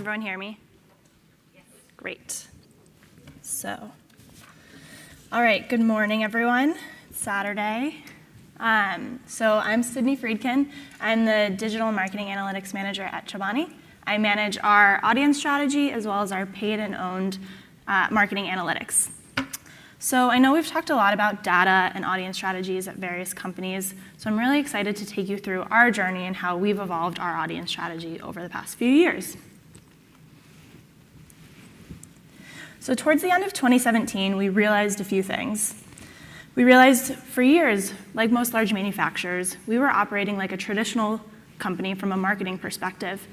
everyone hear me? Yes. Great. All right, good morning, everyone. It's Saturday. So I'm Sydney Friedkin. I'm the Digital Marketing Analytics Manager at Chobani. I manage our audience strategy as well as our paid and owned marketing analytics. So I know we've talked a lot about data and audience strategies at various companies, so I'm really excited to take you through our journey and how we've evolved our audience strategy over the past few years. So towards the end of 2017, we realized a few things. We realized for years, like most large manufacturers, we were operating like a traditional company from a marketing perspective,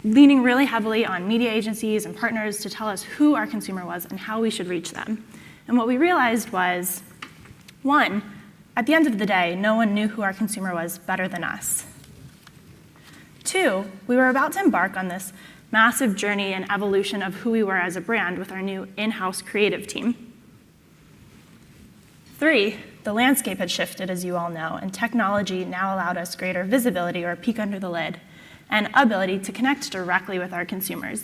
leaning really heavily on media agencies and partners to tell us who our consumer was and how we should reach them. And what we realized was, one, at the end of the day, no one knew who our consumer was better than us. Two, we were about to embark on this massive journey and evolution of who we were as a brand with our new in-house creative team. Three, the landscape had shifted, as you all know, and technology now allowed us greater visibility or a peek under the lid and ability to connect directly with our consumers.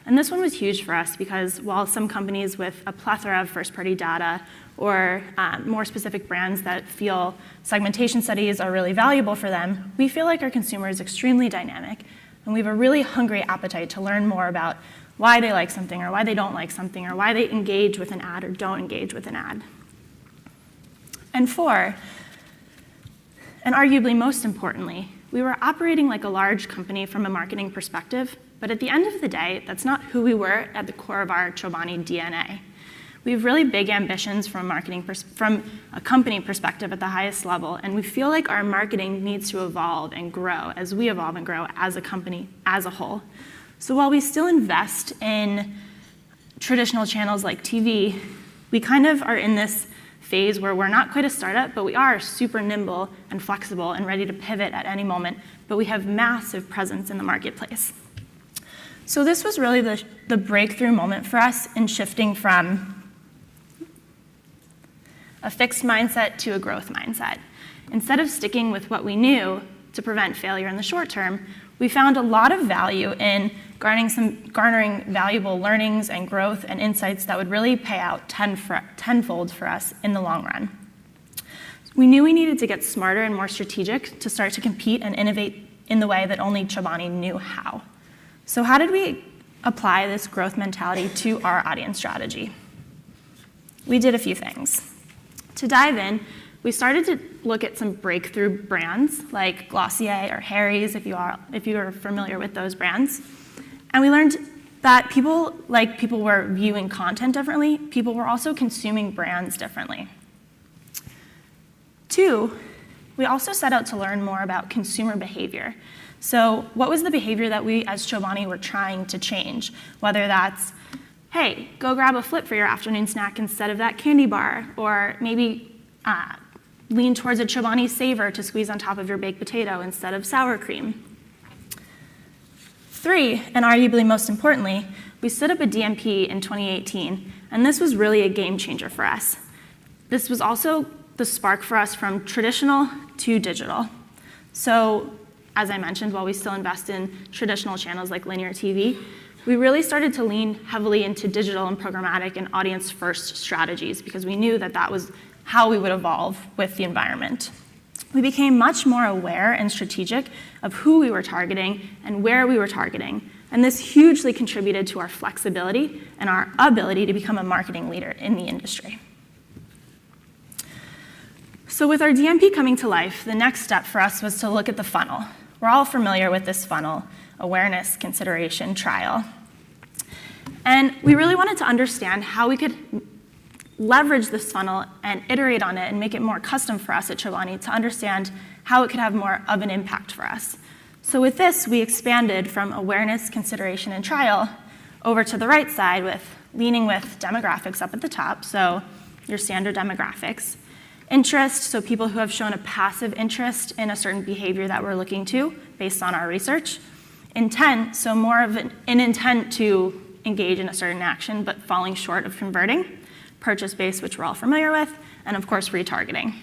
And this one was huge for us because while some companies with a plethora of first-party data or more specific brands that feel segmentation studies are really valuable for them, we feel like our consumer is extremely dynamic, and we have a really hungry appetite to learn more about why they like something or why they don't like something or why they engage with an ad or don't engage with an ad. And four, and arguably most importantly, we were operating like a large company from a marketing perspective, but at the end of the day, that's not who we were at the core of our Chobani DNA. We have really big ambitions from a company perspective at the highest level, and we feel like our marketing needs to evolve and grow as we evolve and grow as a company as a whole. So while we still invest in traditional channels like TV, we kind of are in this phase where we're not quite a startup, but we are super nimble and flexible and ready to pivot at any moment, but we have massive presence in the marketplace. So this was really the breakthrough moment for us in shifting from a fixed mindset to a growth mindset. Instead of sticking with what we knew to prevent failure in the short term, we found a lot of value in garnering valuable learnings and growth and insights that would really pay out tenfold for us in the long run. We knew we needed to get smarter and more strategic to start to compete and innovate in the way that only Chobani knew how. So how did we apply this growth mentality to our audience strategy? We did a few things. To dive in, we started to look at some breakthrough brands like Glossier or Harry's, if you are familiar with those brands. And we learned that people were viewing content differently, people were also consuming brands differently. Two, we also set out to learn more about consumer behavior. So what was the behavior that we as Chobani were trying to change? Whether that's, hey, go grab a flip for your afternoon snack instead of that candy bar, or maybe lean towards a Chobani Savor to squeeze on top of your baked potato instead of sour cream. Three, and arguably most importantly, we stood up a DMP in 2018, and this was really a game changer for us. This was also the spark for us from traditional to digital. So, as I mentioned, while we still invest in traditional channels like linear TV, we really started to lean heavily into digital and programmatic and audience-first strategies because we knew that that was how we would evolve with the environment. We became much more aware and strategic of who we were targeting and where we were targeting, and this hugely contributed to our flexibility and our ability to become a marketing leader in the industry. So with our DMP coming to life, the next step for us was to look at the funnel. We're all familiar with this funnel: awareness, consideration, trial. And we really wanted to understand how we could leverage this funnel and iterate on it and make it more custom for us at Chobani to understand how it could have more of an impact for us. So with this, we expanded from awareness, consideration, and trial over to the right side with leaning with demographics up at the top, so your standard demographics. Interest, so people who have shown a passive interest in a certain behavior that we're looking to based on our research. Intent, so more of an intent to engage in a certain action but falling short of converting. Purchase-based, which we're all familiar with, and of course, retargeting.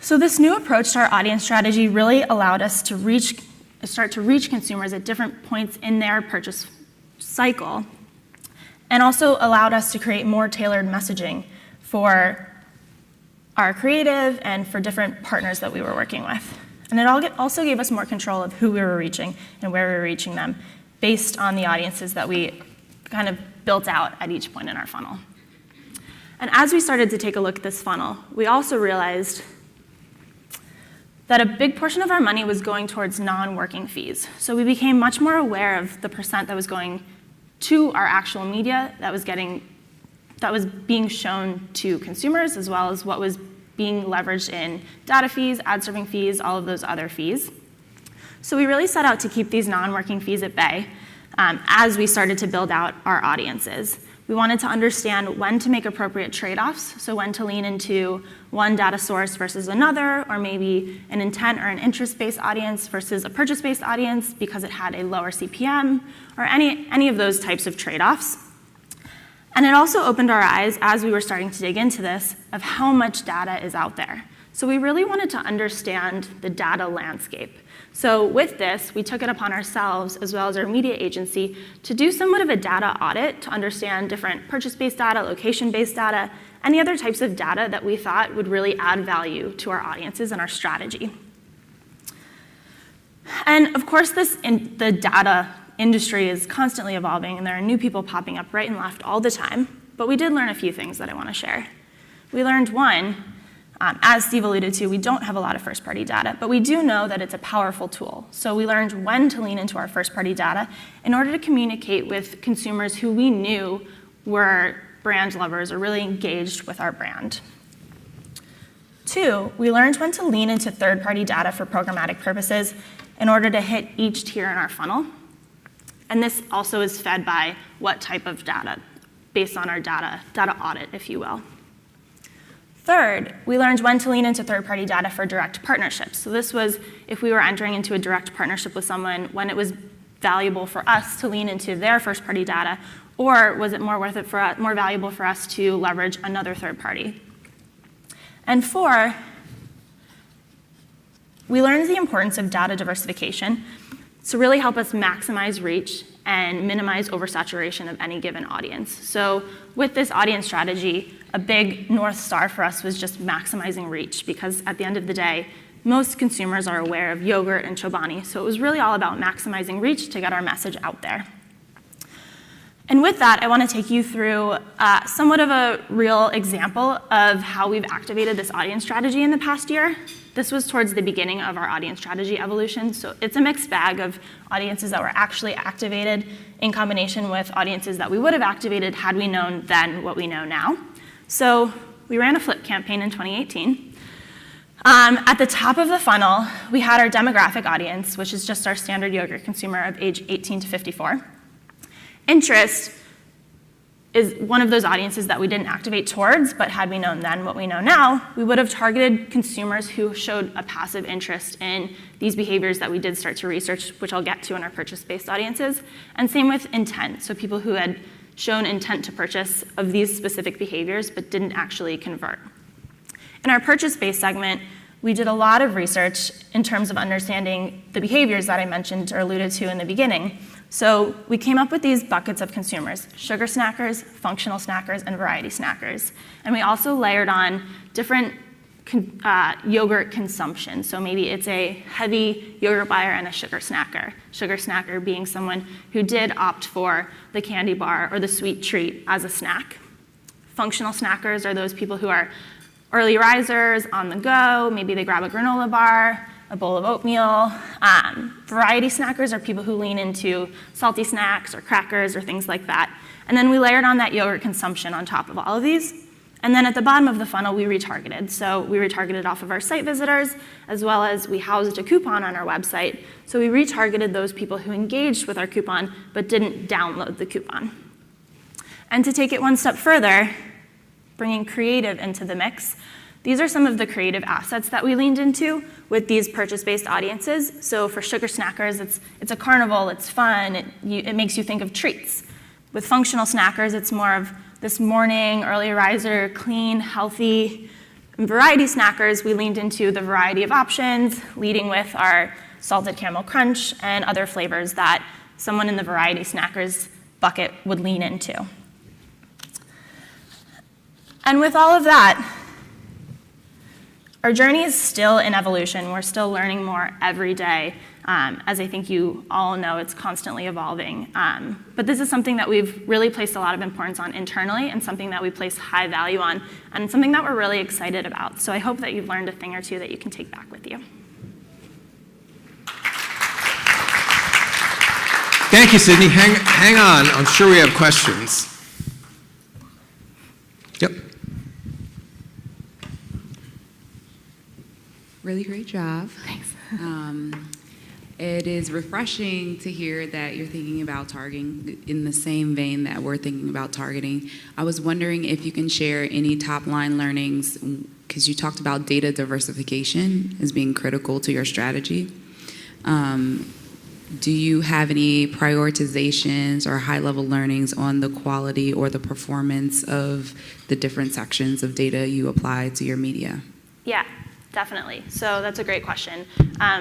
So this new approach to our audience strategy really allowed us to reach start to reach consumers at different points in their purchase cycle, and also allowed us to create more tailored messaging for our creative and for different partners that we were working with. And it also gave us more control of who we were reaching and where we were reaching them based on the audiences that we kind of built out at each point in our funnel. And as we started to take a look at this funnel, we also realized that a big portion of our money was going towards non-working fees. So we became much more aware of the percent that was going to our actual media that was being shown to consumers, as well as what was being leveraged in data fees, ad serving fees, all of those other fees. So we really set out to keep these non-working fees at bay as we started to build out our audiences. We wanted to understand when to make appropriate trade-offs, so when to lean into one data source versus another, or maybe an intent or an interest-based audience versus a purchase-based audience because it had a lower CPM, or any of those types of trade-offs. And it also opened our eyes, as we were starting to dig into this, of how much data is out there. So we really wanted to understand the data landscape. So with this, we took it upon ourselves, as well as our media agency, to do somewhat of a data audit to understand different purchase-based data, location-based data, any other types of data that we thought would really add value to our audiences and our strategy. And of course, the data industry is constantly evolving, and there are new people popping up right and left all the time. But we did learn a few things that I want to share. We learned one, as Steve alluded to, we don't have a lot of first-party data, but we do know that it's a powerful tool. So we learned when to lean into our first-party data in order to communicate with consumers who we knew were brand lovers or really engaged with our brand. Two, we learned when to lean into third-party data for programmatic purposes in order to hit each tier in our funnel. And this also is fed by what type of data, based on our data audit, if you will. Third, we learned when to lean into third-party data for direct partnerships. So this was if we were entering into a direct partnership with someone, when it was valuable for us to lean into their first-party data, or was it more valuable for us to leverage another third party? And four, we learned the importance of data diversification to really help us maximize reach and minimize oversaturation of any given audience. So with this audience strategy, a big North Star for us was just maximizing reach, because at the end of the day, most consumers are aware of yogurt and Chobani. So it was really all about maximizing reach to get our message out there. And with that, I want to take you through somewhat of a real example of how we've activated this audience strategy in the past year. This was towards the beginning of our audience strategy evolution. So it's a mixed bag of audiences that were actually activated in combination with audiences that we would have activated had we known then what we know now. So we ran a flip campaign in 2018. At the top of the funnel, we had our demographic audience, which is just our standard yogurt consumer of age 18 to 54. Interest is one of those audiences that we didn't activate towards, but had we known then what we know now, we would have targeted consumers who showed a passive interest in these behaviors that we did start to research, which I'll get to in our purchase-based audiences. And same with intent, so people who had shown intent to purchase of these specific behaviors, but didn't actually convert. In our purchase-based segment, we did a lot of research in terms of understanding the behaviors that I mentioned or alluded to in the beginning. So we came up with these buckets of consumers: sugar snackers, functional snackers, and variety snackers. And we also layered on different yogurt consumption. So maybe it's a heavy yogurt buyer and a sugar snacker. Sugar snacker being someone who did opt for the candy bar or the sweet treat as a snack. Functional snackers are those people who are early risers, on the go. Maybe they grab a granola bar, a bowl of oatmeal. Variety snackers are people who lean into salty snacks or crackers or things like that. And then we layered on that yogurt consumption on top of all of these. And then at the bottom of the funnel, we retargeted. So we retargeted off of our site visitors, as well as we housed a coupon on our website. So we retargeted those people who engaged with our coupon but didn't download the coupon. And to take it one step further, bringing creative into the mix, these are some of the creative assets that we leaned into with these purchase-based audiences. So for sugar snackers, it's a carnival, it's fun, it makes you think of treats. With functional snackers, it's more of this morning, early riser, clean, healthy. And variety snackers, we leaned into the variety of options, leading with our salted caramel crunch, and other flavors that someone in the variety snackers bucket would lean into. And with all of that, our journey is still in evolution. We're still learning more every day. As I think you all know, it's constantly evolving. But this is something that we've really placed a lot of importance on internally, and something that we place high value on, and something that we're really excited about. So I hope that you've learned a thing or two that you can take back with you. Thank you, Sydney. Hang on. I'm sure we have questions. Yep. Really great job. Thanks. It is refreshing to hear that you're thinking about targeting in the same vein that we're thinking about targeting. I was wondering if you can share any top-line learnings, because you talked about data diversification as being critical to your strategy. Do you have any prioritizations or high-level learnings on the quality or the performance of the different sections of data you apply to your media? Yeah, definitely. So that's a great question.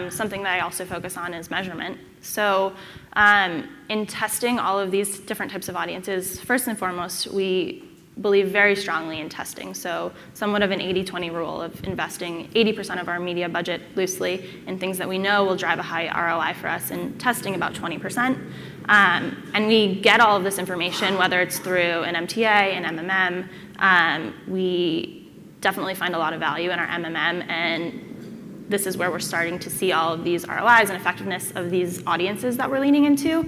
Something that I also focus on is measurement. So in testing all of these different types of audiences, first and foremost, we believe very strongly in testing. So somewhat of an 80-20 rule of investing 80% of our media budget loosely in things that we know will drive a high ROI for us, and testing about 20%. And we get all of this information, whether it's through an MTA, an MMM. We definitely find a lot of value in our MMM, and this is where we're starting to see all of these ROIs and effectiveness of these audiences that we're leaning into,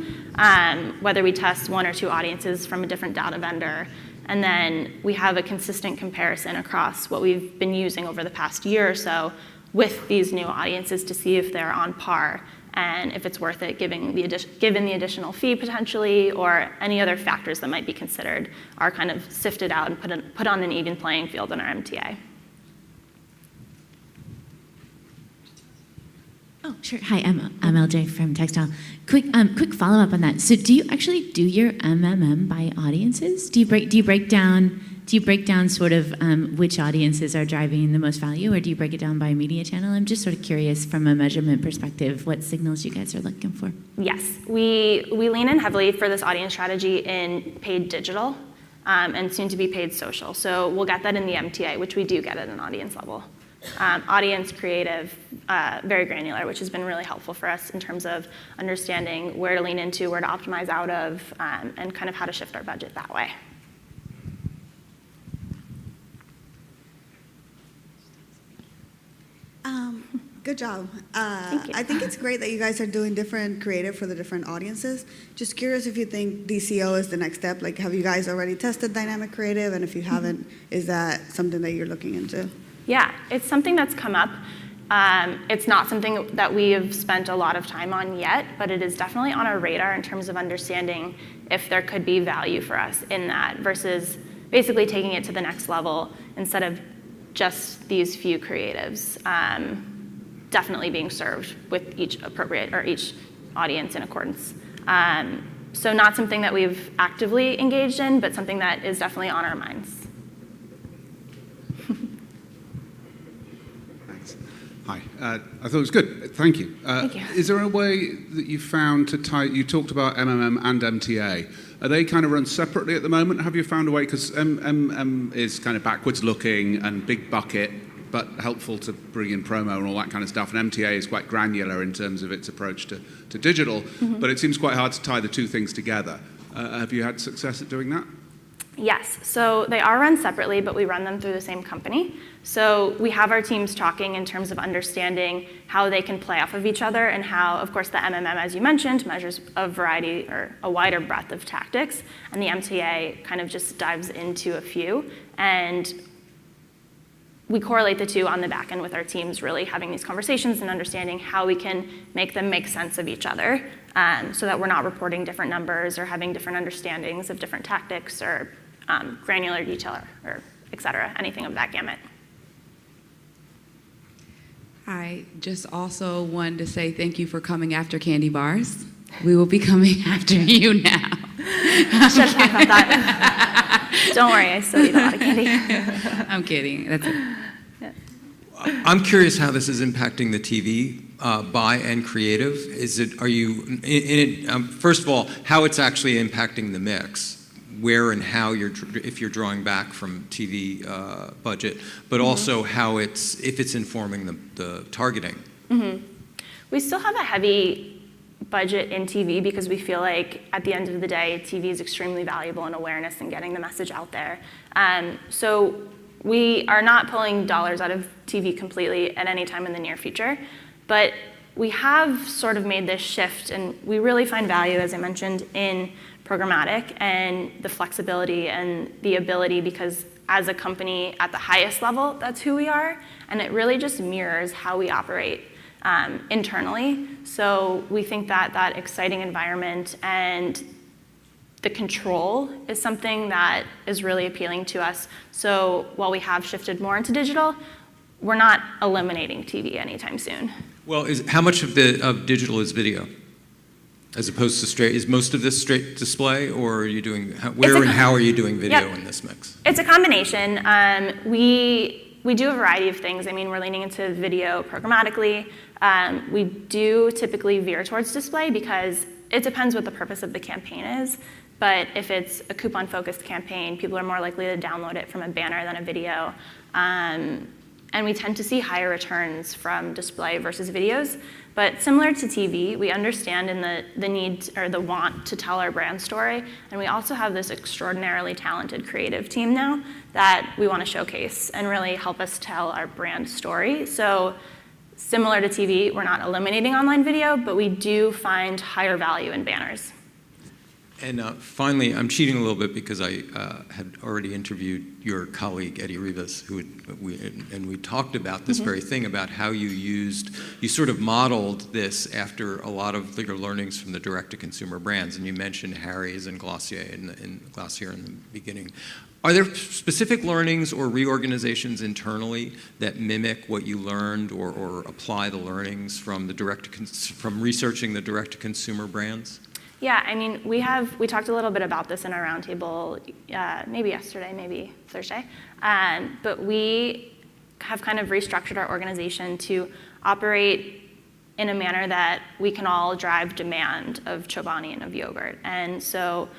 whether we test one or two audiences from a different data vendor. And then we have a consistent comparison across what we've been using over the past year or so with these new audiences to see if they're on par and if it's worth it given the additional fee potentially, or any other factors that might be considered are kind of sifted out and put on an even playing field in our MTA. Oh, sure. Hi, I'm LJ from Textile. Quick follow-up on that. So, do you actually do your MMM by audiences? Do you break down sort of which audiences are driving the most value, or do you break it down by media channel? I'm just sort of curious from a measurement perspective what signals you guys are looking for. Yes, we lean in heavily for this audience strategy in paid digital and soon to be paid social. So we'll get that in the MTA, which we do get at an audience level. Audience creative, very granular, which has been really helpful for us in terms of understanding where to lean into, where to optimize out of, and kind of how to shift our budget that way. Good job. Thank you. I think it's great that you guys are doing different creative for the different audiences. Just curious if you think DCO is the next step. Like, have you guys already tested dynamic creative? And if you haven't, is that something that you're looking into? Yeah, it's something that's come up. It's not something that we have spent a lot of time on yet, but it is definitely on our radar in terms of understanding if there could be value for us in that versus basically taking it to the next level instead of just these few creatives. Definitely being served with each appropriate or each audience in accordance. So not something that we've actively engaged in, but something that is definitely on our minds. Thanks. Hi, I thought it was good. Thank you. Thank you. Is there a way that you found to tie, you talked about MMM and MTA. Are they kind of run separately at the moment? Have you found a way, because MMM is kind of backwards looking and big bucket, but helpful to bring in promo and all that kind of stuff. And MTA is quite granular in terms of its approach to digital, but it seems quite hard to tie the two things together. Have you had success at doing that? Yes, so they are run separately, but we run them through the same company. So we have our teams talking in terms of understanding how they can play off of each other and how, of course, the MMM, as you mentioned, measures a variety or a wider breadth of tactics, and the MTA kind of just dives into a few. And we correlate the two on the back end with our teams really having these conversations and understanding how we can make them make sense of each other so that we're not reporting different numbers or having different understandings of different tactics or granular detail or et cetera, anything of that gamut. I just also wanted to say thank you for coming after candy bars. We will be coming after you now. Should have thought about that. Don't worry, I still eat a lot of candy. I'm kidding. That's it. I'm curious how this is impacting the TV buy and creative? Are you, in it, first of all, how it's actually impacting the mix, where and how if you're drawing back from TV budget, but also how if it's informing the targeting. We still have a heavy budget in TV because we feel like at the end of the day, TV is extremely valuable in awareness and getting the message out there. So we are not pulling dollars out of TV completely at any time in the near future, but we have sort of made this shift, and we really find value, as I mentioned, in programmatic and the flexibility and the ability, because as a company at the highest level, that's who we are, and it really just mirrors how we operate internally. So we think that that exciting environment and the control is something that is really appealing to us. So while we have shifted more into digital, we're not eliminating TV anytime soon. Well, how much of digital is video, as opposed to straight? Is most of this straight display, or are you doing where and how are you doing video in this mix? It's a combination. We do a variety of things. I mean, we're leaning into video programmatically. We do typically veer towards display because it depends what the purpose of the campaign is. But if it's a coupon-focused campaign, people are more likely to download it from a banner than a video. And we tend to see higher returns from display versus videos. But similar to TV, we understand in the need or the want to tell our brand story. And we also have this extraordinarily talented creative team now that we want to showcase and really help us tell our brand story. So similar to TV, we're not eliminating online video, but we do find higher value in banners. And finally, I'm cheating a little bit because I had already interviewed your colleague, Eddie Rivas, and we talked about this very thing, about how you sort of modeled this after a lot of your learnings from the direct-to-consumer brands, and you mentioned Harry's and Glossier in the beginning. Are there specific learnings or reorganizations internally that mimic what you learned or apply the learnings from from researching the direct-to-consumer brands? Yeah, I mean, we talked a little bit about this in our roundtable, maybe yesterday, maybe Thursday, but we have kind of restructured our organization to operate in a manner that we can all drive demand of Chobani and of yogurt. And so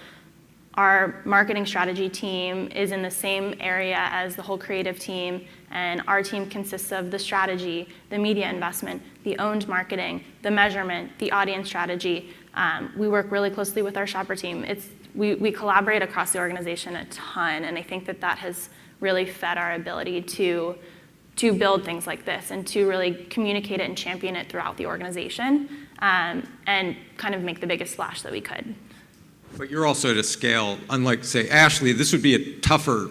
our marketing strategy team is in the same area as the whole creative team, and our team consists of the strategy, the media investment, the owned marketing, the measurement, the audience strategy. We work really closely with our shopper team. We collaborate across the organization a ton, and I think that has really fed our ability to build things like this and to really communicate it and champion it throughout the organization, and kind of make the biggest splash that we could. But you're also at a scale, unlike, say, Ashley, this would be a tougher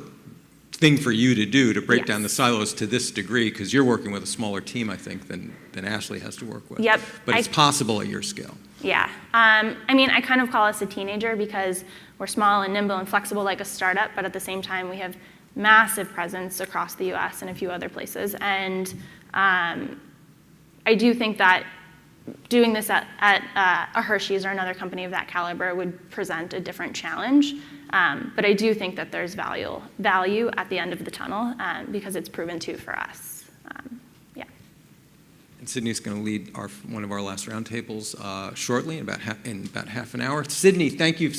thing for you to do, to break down the silos to this degree, because you're working with a smaller team, I think, than Ashley has to work with. Yep. But it's possible at your scale. Yeah. I mean, I kind of call us a teenager because we're small and nimble and flexible like a startup, but at the same time, we have massive presence across the US and a few other places. And I do think that doing this at a Hershey's or another company of that caliber would present a different challenge. But I do think that there's value at the end of the tunnel because it's proven to for us. Yeah. And Sydney's going to lead one of our last roundtables shortly, in about half an hour. Sydney, thank you